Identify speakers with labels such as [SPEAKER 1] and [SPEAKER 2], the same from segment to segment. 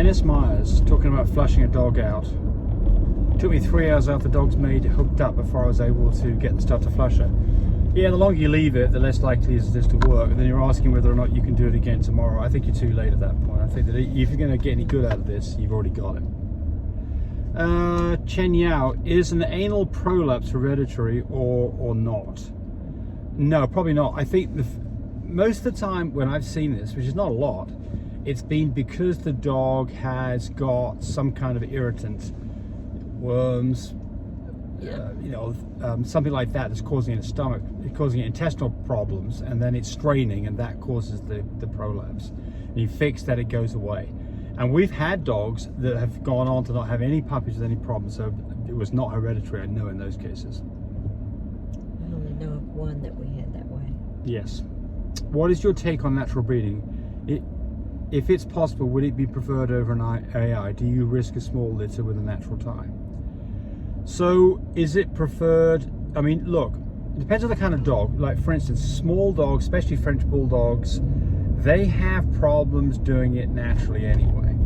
[SPEAKER 1] Dennis Myers talking about flushing a dog out. Took me 3 hours after the dog's made it hooked up before I was able to get the stuff to flush her. Yeah, the longer you leave it, the less likely is this to work. And then you're asking whether or not you can do it again tomorrow. I think you're too late at that point. I think that if you're going to get any good out of this, you've already got it. Chen Yao, is an anal prolapse hereditary or not? No, probably not. I think most of the time when I've seen this, which is not a lot, it's been because the dog has got some kind of irritant, worms, something like that that's causing it stomach, causing it intestinal problems, and then it's straining, and that causes the prolapse. And you fix that, it goes away. And we've had dogs that have gone on to not have any puppies with any problems, so it was not hereditary, I know, in those cases.
[SPEAKER 2] I only know of one that we had that way.
[SPEAKER 1] Yes. What is your take on natural breeding? If it's possible, would it be preferred over an AI? Do you risk a small litter with a natural tie? So, is it preferred? I mean, look, it depends on the kind of dog. Like, for instance, small dogs, especially French bulldogs, they have problems doing it naturally anyway.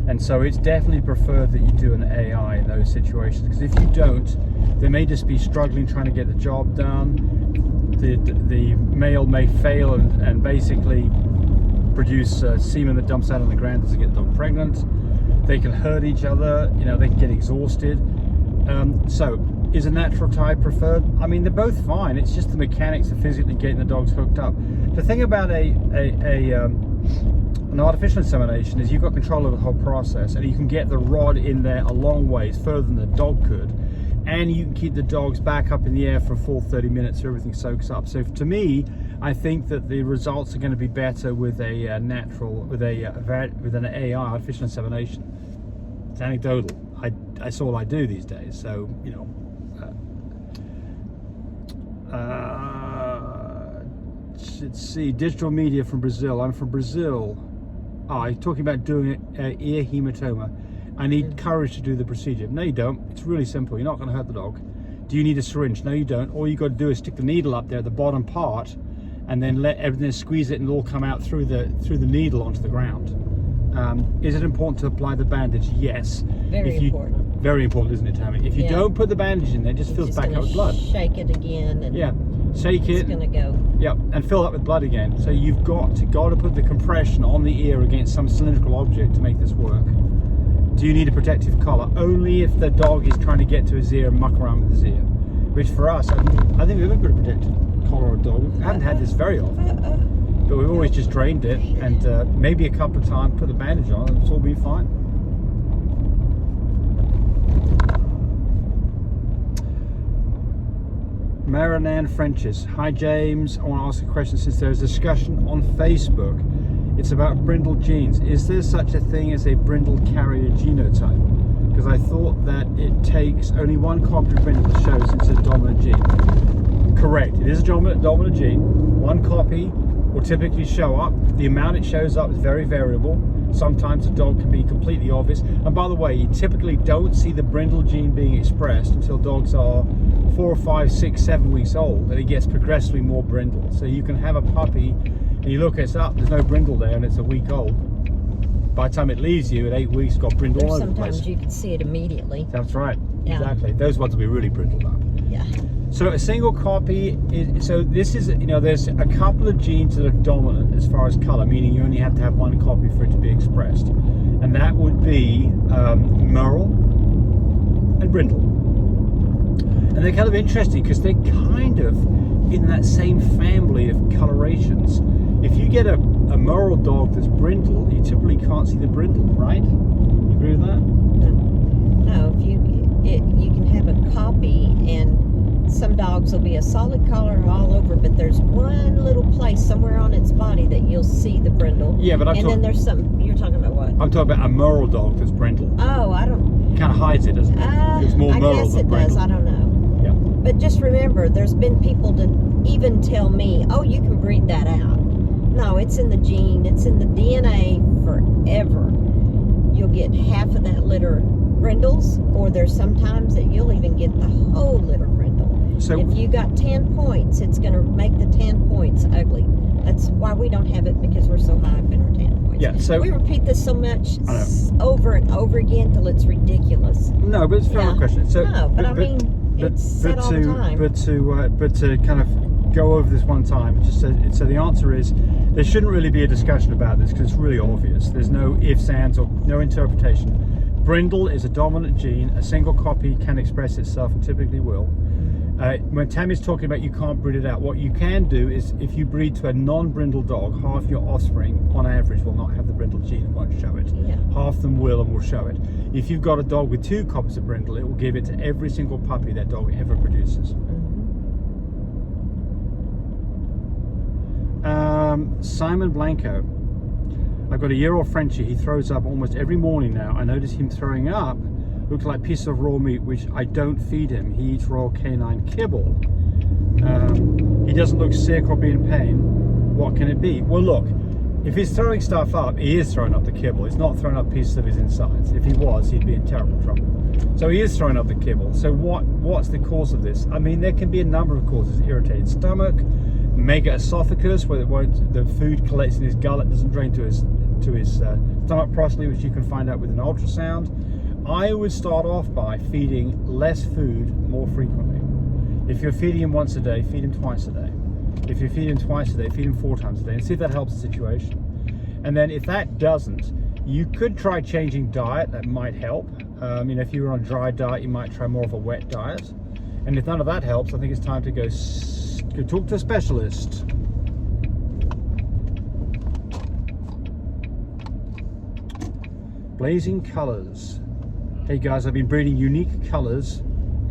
[SPEAKER 1] And so it's definitely preferred that you do an AI in those situations, because if you don't, they may just be struggling trying to get the job done. The male may fail and basically produce semen that dumps out on the ground, doesn't get the dog pregnant. They can hurt each other, they can get exhausted. So is a natural tie preferred? I mean, they're both fine. It's just the mechanics of physically getting the dogs hooked up. The thing about an artificial insemination is you've got control of the whole process, and you can get the rod in there a long ways further than the dog could, and you can keep the dogs back up in the air for a full 30 minutes so everything soaks up. So to me, I think that the results are going to be better with a with an AI, artificial insemination. It's anecdotal. That's all I do these days. So let's see. Digital media from Brazil. I'm from Brazil. Oh, you're talking about doing an ear hematoma. I need courage to do the procedure. No, you don't. It's really simple. You're not going to hurt the dog. Do you need a syringe? No, you don't. All you got to do is stick the needle up there at the bottom part, and then let everything squeeze it, and it'll all come out through the needle onto the ground. Is it important to apply the bandage? Yes.
[SPEAKER 2] Very important.
[SPEAKER 1] Very important, isn't it, Tammy? If you don't put the bandage in there, it just fills back up with blood.
[SPEAKER 2] Shake it again. And
[SPEAKER 1] shake it.
[SPEAKER 2] It's going to go.
[SPEAKER 1] Yep, and fill up with blood again. So you've got to put the compression on the ear against some cylindrical object to make this work. Do you need a protective collar? Only if the dog is trying to get to his ear and muck around with his ear. Which for us, I think we've got a protective collar on a dog. We haven't had this very often, but we've always just drained it, and maybe a couple of times put the bandage on, and it's all been fine. Marianne Frenches. Hi James, I want to ask a question since there's discussion on Facebook. It's about brindle genes. Is there such a thing as a brindle carrier genotype? Because I thought that it takes only one copy of brindle to show since it's a dominant gene. Correct, it is a dominant gene. One copy will typically show up. The amount it shows up is very variable. Sometimes the dog can be completely obvious. And by the way, you typically don't see the brindle gene being expressed until dogs are 4, 5, 6, 7 weeks old, and it gets progressively more brindle. So you can have a puppy and you look it up, there's no brindle there, and it's a week old. By the time it leaves you at 8 weeks, it's got brindle all over the place.
[SPEAKER 2] Sometimes you can see it immediately.
[SPEAKER 1] That's right, exactly. Those ones will be really brindled up.
[SPEAKER 2] Yeah.
[SPEAKER 1] So a single copy there's a couple of genes that are dominant as far as color, meaning you only have to have one copy for it to be expressed. And that would be merle and brindle. And they're kind of interesting because they're kind of in that same family of colorations. If you get a merle dog that's brindle, you typically can't see the brindle, right? You agree with that?
[SPEAKER 2] No, you can have a copy, and some dogs will be a solid color all over, but there's one little place somewhere on its body that you'll see the brindle.
[SPEAKER 1] Yeah, but
[SPEAKER 2] then there's some. You're talking about what?
[SPEAKER 1] I'm talking about a merle dog that's brindle.
[SPEAKER 2] Oh, I don't.
[SPEAKER 1] It kind of hides it, doesn't it? It's more merle
[SPEAKER 2] guess
[SPEAKER 1] than
[SPEAKER 2] it
[SPEAKER 1] brindle.
[SPEAKER 2] does. I don't know.
[SPEAKER 1] Yeah.
[SPEAKER 2] But just remember, there's been people to even tell me, "Oh, you can breed that out." No, it's in the gene. It's in the DNA forever. You'll get half of that litter brindles, or there's sometimes that you'll even get the whole litter brindle.
[SPEAKER 1] So
[SPEAKER 2] if you got 10 points, it's going to make the 10 points ugly. That's why we don't have it, because we're so high up in our 10 points.
[SPEAKER 1] Yeah, so
[SPEAKER 2] we repeat this so much over and over again till it's ridiculous.
[SPEAKER 1] no, but it's a fair question. So,
[SPEAKER 2] no, but I mean, it's said all the time.
[SPEAKER 1] But to kind of go over this one time, just so the answer is there shouldn't really be a discussion about this because it's really obvious. There's no ifs, ands, or no interpretation. Brindle is a dominant gene. A single copy can express itself and typically will. When Tammy's talking about you can't breed it out, what you can do is if you breed to a non-brindle dog, half your offspring on average will not have the brindle gene and won't show it.
[SPEAKER 2] Yeah. Half
[SPEAKER 1] them will and will show it. If you've got a dog with 2 copies of brindle, it will give it to every single puppy that dog ever produces. Simon Blanco. I've got a year-old Frenchie. He throws up almost every morning now. I notice him throwing up. Looks like pieces of raw meat, which I don't feed him. He eats raw canine kibble. He doesn't look sick or be in pain. What can it be? Well, look, if he's throwing stuff up, he is throwing up the kibble. He's not throwing up pieces of his insides. If he was, he'd be in terrible trouble. So he is throwing up the kibble. So what's the cause of this? I mean, there can be a number of causes. Irritated stomach, megaesophagus, where the food collects in his gullet, doesn't drain to his stomach properly, which you can find out with an ultrasound. I would start off by feeding less food more frequently. If you're feeding him once a day, feed him twice a day. If you feed him twice a day, feed him 4 times a day, and see if that helps the situation. And then if that doesn't, you could try changing diet. That might help. If you were on a dry diet, you might try more of a wet diet. And if none of that helps, I think it's time to go talk to a specialist. Blazing colors. Hey guys, I've been breeding unique colors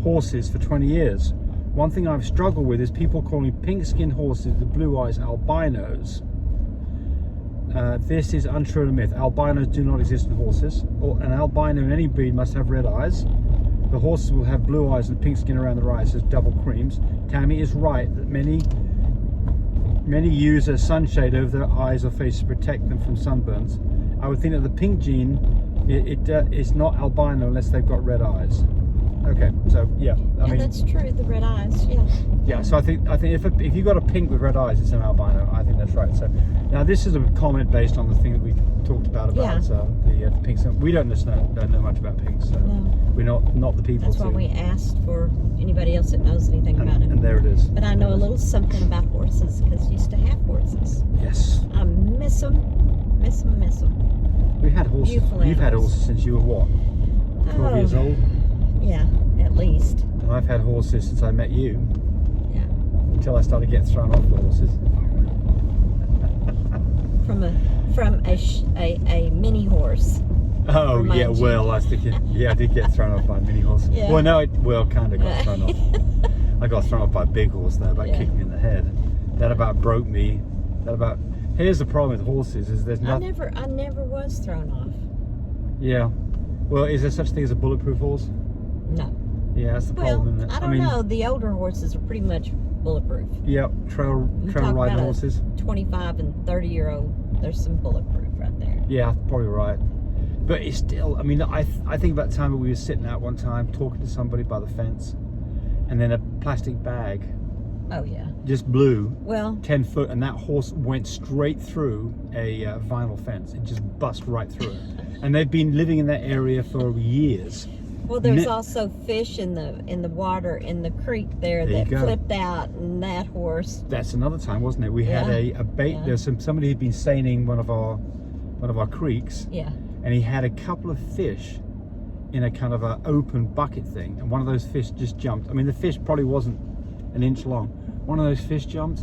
[SPEAKER 1] horses for 20 years. One thing I've struggled with is people calling pink-skinned horses with blue eyes albinos. This is untrue and a myth. Albinos do not exist in horses. An albino in any breed must have red eyes. The horses will have blue eyes and pink skin around their eyes as double creams. Tammy is right that many use a sunshade over their eyes or face to protect them from sunburns. I would think that the pink gene it's not albino unless they've got red eyes. Okay, so yeah, I mean
[SPEAKER 2] that's true. The red eyes, yeah.
[SPEAKER 1] Yeah, so I think if you got a pink with red eyes, it's an albino. I think that's right. So now this is a comment based on the thing that we talked about the pinks. We don't know much about pinks, so we're not the people.
[SPEAKER 2] That's why we asked for anybody else that knows anything about it.
[SPEAKER 1] And there it is.
[SPEAKER 2] But I know a little something about horses because I used to have horses.
[SPEAKER 1] Yes.
[SPEAKER 2] I miss them.
[SPEAKER 1] We had horses. You've had horses since you were what? 12 years old?
[SPEAKER 2] Yeah, at least.
[SPEAKER 1] And I've had horses since I met you.
[SPEAKER 2] Yeah.
[SPEAKER 1] Until I started getting thrown off the horses.
[SPEAKER 2] From a mini horse.
[SPEAKER 1] Oh yeah, well I was thinking, I did get thrown off by a mini horse.
[SPEAKER 2] Yeah.
[SPEAKER 1] Well no, kind of got thrown off. I got thrown off by a big horse though, kicked me in the head. That about broke me. Here's the problem with horses is there's nothing.
[SPEAKER 2] I never was thrown off.
[SPEAKER 1] Yeah. Well, is there such thing as a bulletproof horse?
[SPEAKER 2] No.
[SPEAKER 1] Yeah, that's the problem, isn't it?
[SPEAKER 2] I don't know. The older horses are pretty much bulletproof.
[SPEAKER 1] Yep, trail riding horses.
[SPEAKER 2] 25 and 30-year-old, there's some bulletproof right there.
[SPEAKER 1] Yeah, probably right. But it's still, I think about the time when we were sitting out one time talking to somebody by the fence, and then a plastic bag.
[SPEAKER 2] Oh yeah.
[SPEAKER 1] Just blew.
[SPEAKER 2] Well. 10
[SPEAKER 1] foot, and that horse went straight through a vinyl fence. It just bust right through it. And they've been living in that area for years.
[SPEAKER 2] Well, there's also fish in the water in the creek there that flipped out, and that horse.
[SPEAKER 1] That's another time, wasn't it? We had a bait. Yeah. There's somebody who'd been seining one of our creeks.
[SPEAKER 2] Yeah.
[SPEAKER 1] And he had a couple of fish in a kind of an open bucket thing, and one of those fish just jumped. The fish probably wasn't an inch long. One of those fish jumped,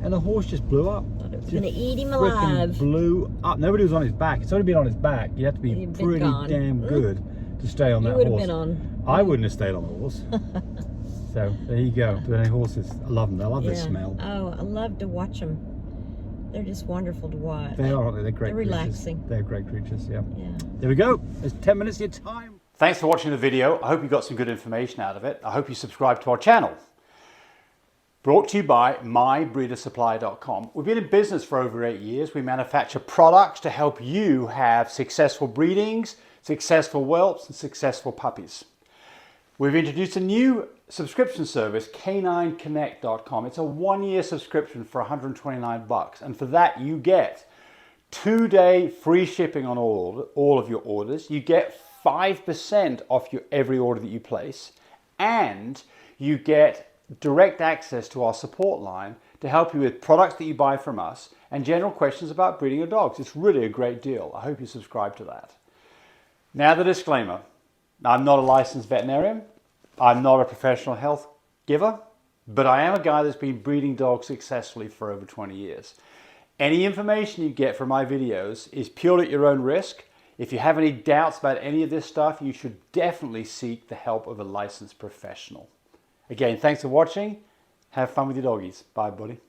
[SPEAKER 1] and the horse just blew up.
[SPEAKER 2] It was gonna eat him alive.
[SPEAKER 1] Blew up. Nobody was on his back. It's only been on his back. You have to be pretty damn good to stay on that horse.
[SPEAKER 2] You would have been on.
[SPEAKER 1] I wouldn't have stayed on the horse. So there you go. But any horses, I love them. I love their smell.
[SPEAKER 2] Oh, I love to watch them. They're just wonderful to watch.
[SPEAKER 1] They are, aren't they? They're great.
[SPEAKER 2] They're
[SPEAKER 1] creatures.
[SPEAKER 2] relaxing.
[SPEAKER 1] They're great creatures. Yeah.
[SPEAKER 2] Yeah.
[SPEAKER 1] There we go. There's 10 minutes of your time. Thanks for watching the video. I hope you got some good information out of it. I hope you subscribe to our channel. Brought to you by mybreedersupply.com. We've been in business for over 8 years. We manufacture products to help you have successful breedings, successful whelps, and successful puppies. We've introduced a new subscription service, canineconnect.com. It's a 1-year subscription for $129, and for that you get 2-day free shipping on all of your orders. You get 5% off every order that you place, and you get direct access to our support line to help you with products that you buy from us and general questions about breeding your dogs. It's really a great deal. I hope you subscribe to that. Now the disclaimer. I'm not a licensed veterinarian. I'm not a professional health giver, but I am a guy that's been breeding dogs successfully for over 20 years. Any information you get from my videos is purely at your own risk. If you have any doubts about any of this stuff, you should definitely seek the help of a licensed professional. Again, thanks for watching. Have fun with your doggies. Bye, buddy.